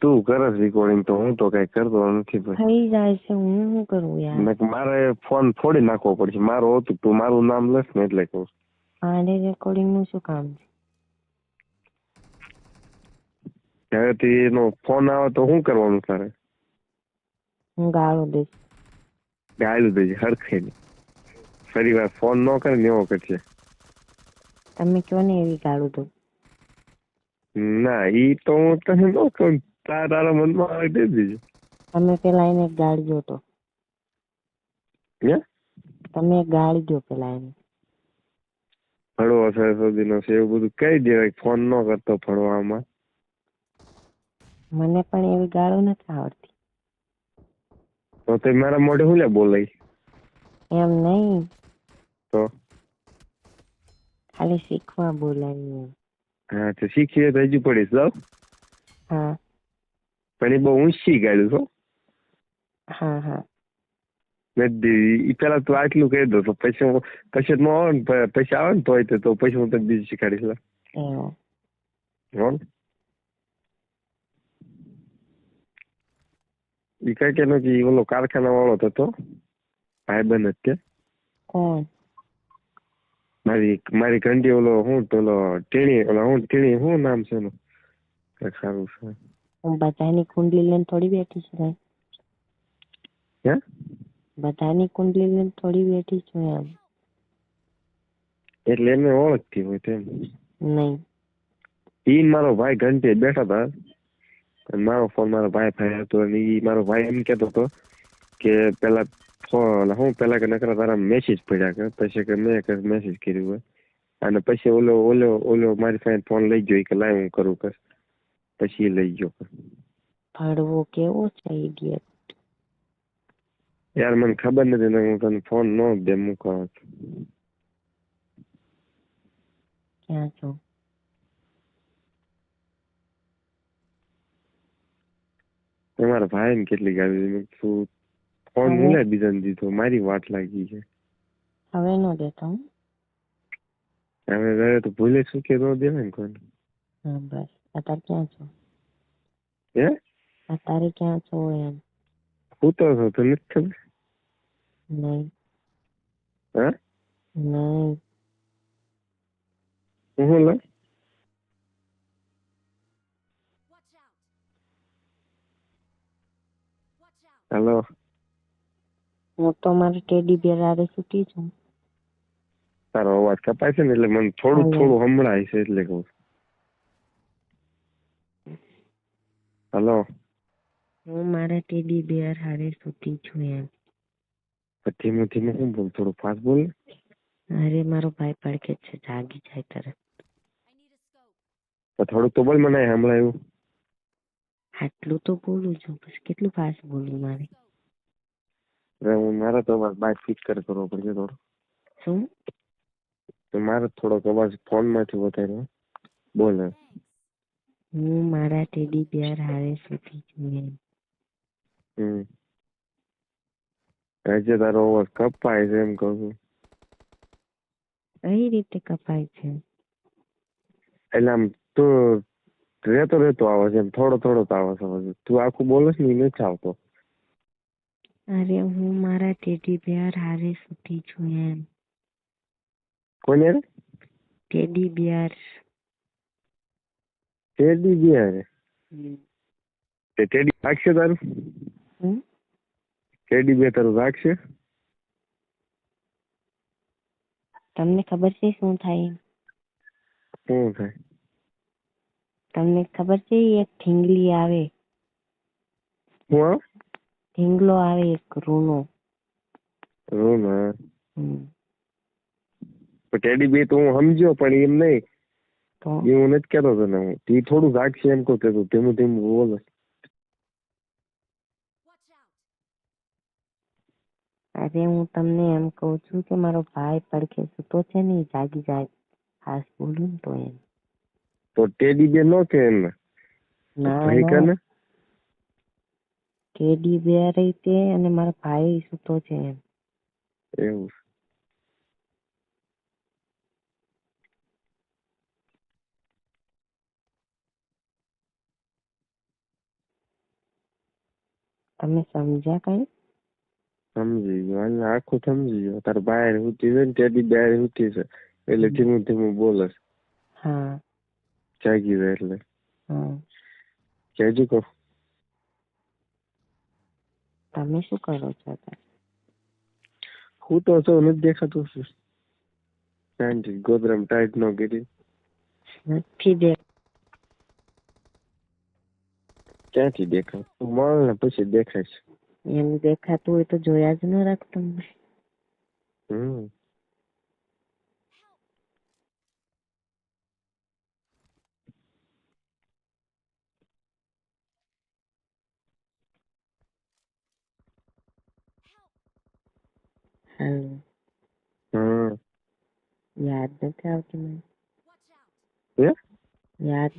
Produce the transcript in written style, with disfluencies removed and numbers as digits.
તું કરસ રેકોર્ડિંગ તો હું તો કઈ કરતો નથી ભાઈ. થઈ જાય છે, હું શું કરું યાર? મારે ફોન ફોડી નાખવો પડશે. મારો હતું તું મારું નામ લસ ને એટલે કહું. આને રેકોર્ડિંગ નું શું કામ છે? ત્યારેથી એનો ફોન આવે તો શું કરવાનું તારે? હું ગાળો દઈશ. ગાયલું દેજે હરખે ફરી વાર ફોન ન કરે ને એવો કરશે. તમે કયો ને એવી ગાળું દઉં. ના ઈ તો હું તને ન કહું. તારા મનમાં આવે દે દેજે. તમે પેલા એને ગાળજો તો. હે? તમે ગાળી દો પેલા એને. ભણવા છે સુધીનો છે એવું બધું કહી દેવાય. ફોન ન કરતો ભણવામાં. મને પણ એવી ગાળો નથી આવડતી. તો તે મારા મોઢે હું લે બોલાય? એમ નહીં. તો ખાલી શીખવા બોલાવી. હા તો શીખીએ તો હજુ પડીશ જાવ. હા. પણ એ બહુ ઊંચી ગાળ્યું છો. હા હા. નથી પેલા તું આટલું કહી દો તો પછી હું પછી ન આવે ને પછી આવે ને તોય તો પછી હું તને બીજું શીખાડીશ. ઈ કઈ કે નથી ઓલો કારખાના વાળો હતો ભાઈબંધ જ તે. કોણ? મારી ઘંટી ઓલો હું પેલો ટીણી ઓલા હું ટીણી શું નામ છે એનું? કઈક સારું છે. હું બધાની કુંડલી લઈને થોડી બેઠી છું. હે? બધાની કુંડલી લઈને થોડી બેઠી છું એમ. એટલે એને ઓળખતી હોય તેમ. નહીં. ઈ મારો ભાઈ ઘંટી બેઠા હતા. મારો ફોન મારો ભાઈ હતો અને ઈ મારો ભાઈ એમ કેતો હતો કે પેલા હું પેલા કે નકરા તારા મેસેજ પડ્યા કે પછી કે મેં મેસેજ કર્યું હોય અને પછી ઓલો ઓલો ઓલો મારી પાસે ફોન લઈ ગયો કે લાય હું કરું કર પછી લઈ ગયો. ભડવો કેવો છે ઇડિયટ. યાર મને ખબર નથી ને હું તને ફોન ન દે મૂકવા. ક્યાં છો? તમારા ભાઈ ને કેટલી ગાડી તું ફોન મુલે બીજાને દીધો મારી વાટ લાગી છે. હવે નો દેતો હું. હવે ગયો તો ભૂલે શું કે ન દેવાય ને કોઈને. હા બસ. અત્યારે ક્યાં છો? હે? અત્યારે ક્યાં છો એમ? હું તો નથી ખબર. નહીં. હા? નહીં. હું લે? હેલો. હું તો મારી ટેડી બેર હારે સૂતી છું. તારો અવાજ કપાય છે ને એટલે મને થોડું થોડું સંભળાય છે એટલે કહું. હેલો. હું મારા ટેડી બેર હારે સૂતી છું એમ. ધીમે ધીમે શું બોલ થોડું ફાસ્ટ બોલ. અરે મારો ભાઈ પડકે છે જાગી જાય તરત. થોડુંક તો બોલ મને સંભળાયું. આટલું તો બોલું છું પછી કેટલું ફાસ્ટ બોલું મારે? હું મારા તો અવાજ બાય સ્પીકર કરવો પડશે થોડો. શું? મારે થોડોક અવાજ ફોન માંથી વધારે બોલે. હું મારા ટેડી બેર હારે સૂતી છું એમ. આજે તારો અવાજ કપાય છે એમ કહું છું. કઈ રીતે કપાય છે? એટલે આમ તું રેતો આવે છે એમ થોડો થોડો તો આવે છે. તું આખું બોલે છે ને એ નથી આવતો. અરે હું મારા ટેડી બેર હારે સૂતી છું એમ. કોને યાર? ટેડી બેર. ટેડી બેર? તે ટેડી રાખશે તારું? ટેડી બેર તારું રાખશે? તમને ખબર છે શું થાય? શું થાય? તમને ખબર છે એક થીંગલી આવે. હું? થીંગલો આવે એક રૂનો. રૂનો? ટેડી બેર તો હું સમજ્યો પણ એમ નહીં. એ હું નથી કેતો તને હું. એ થોડું રાખશે એમ કહું તું ધીમું ધીમું બોલે. અરે હું તમને એમ કહું છું કે મારો ભાઈ પડખે સૂતો છે ને એ જાગી જાય ફાસ્ટ બોલું તો એમ. તો ટેડી બેર નો કે એમને? ના ભાઈ ના કને? ટેડી બેર તે અને મારો ભાઈ સૂતો છે એમ. એવું. તમે સમજ્યા કઈ? સમજી ગયો હાલ આખું સમજી ગયો તાર બહાર હુતી છે ને ટેડી બહાર હુતી છે એટલે ધીમું ધીમું બોલે છે. હા જાગી જાય એટલે હા. કહેજો કહો તમે શું કરો છો અત્યારે? હું તો છો નથી દેખાતું છું શાંતિ ગોદરામ ટાઈટ ન કરી નથી દેખ ક્યાંથી દેખાય તું મળે ને પછી દેખાય છે. એમ દેખાતું હોય તો જોયા જ ન રાખ તમને. હમ હાલો. હા યાદ નથી આવતી મને. હે યાદ